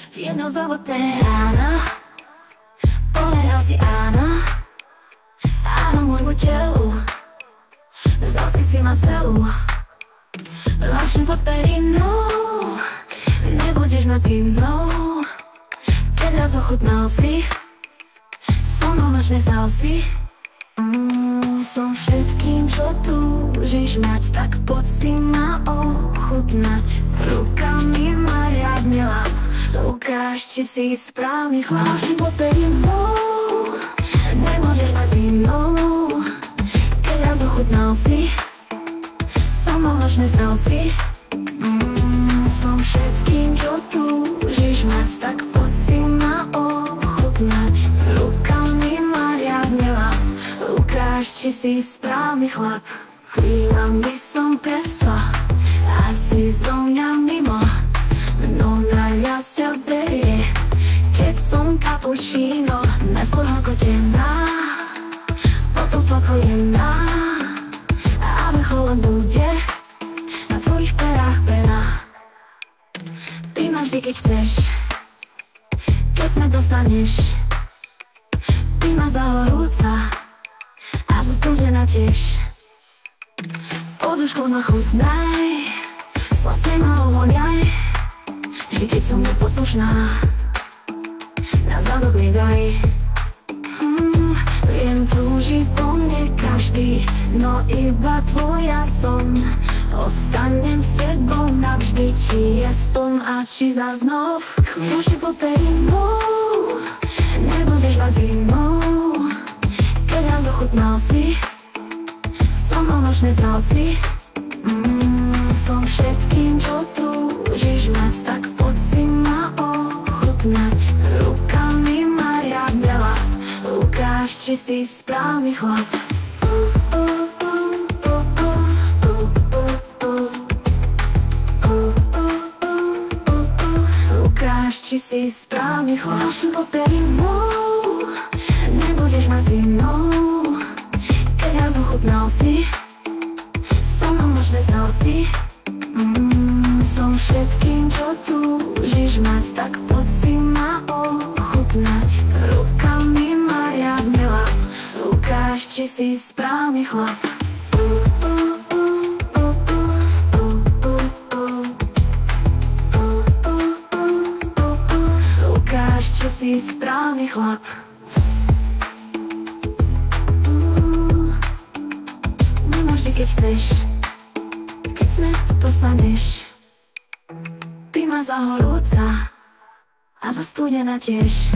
Jedno závotné ráno povedal si áno. Áno môjmu telu, vzal si ma celú. Lášem pod perinu, nebudeš mať zimnou. Keď raz ochutnal si so mnou nočné sal si. Som všetkým, čo túžiš mať, tak poď si ma ochutnať. Rukami ma riadne lap, ukáž, či si správny chlap. Lášem pod perinou, nemôžeš mať zimnou. Keď raz ochutnal si so mnou nočné sal si. Som všetkým, čo túžiš mať, tak poď si ma ochutnať. Rukami ma riadne lap, ukáž, či si správny chlap. Chvíľami som peso, asi zo mňa mimo. Mnou najviac ťa berie, keď som cappuccino. Najskôr horkotená, potom sladkojená, a vrcholom bude na tvojich perách pena. Ty ma vždy, keď chceš, keď smet dostaneš. Ty ma zahorúca a zastúdená tiež. Poduškou ma chutnaj, slasne ma ovoňaj. Vždy, keď som neposlušná, na zadok mi daj. Viem, túži po mne každý, no iba tvoja som. Ostanem s tebou navždy, či je spln a či za znov. Chvíľuši po perinu, nebudeš mať zimnou. Keď raz ochutnal si so mnou nočné sal si. Som všetkým, čo túžiš mať, tak poď si ma ochutnať. Rukami ma riadne lap, ukáž, či si správny chlap. Ukáž, či si správny chlap. Lášem pod perinou, nebudeš mať zimnou. Keď raz ochutnal si so mnou nočné sal si. Som všetkým, čo túžiš mať, tak poď si ma ochutnať. Rukami ma riadne lap, ukáž, či si správny chlap. Ukáž, či si správny chlap. Vždy, keď chceš, keď smet dostaneš. Ty ma zahorúca a zastúdená tiež.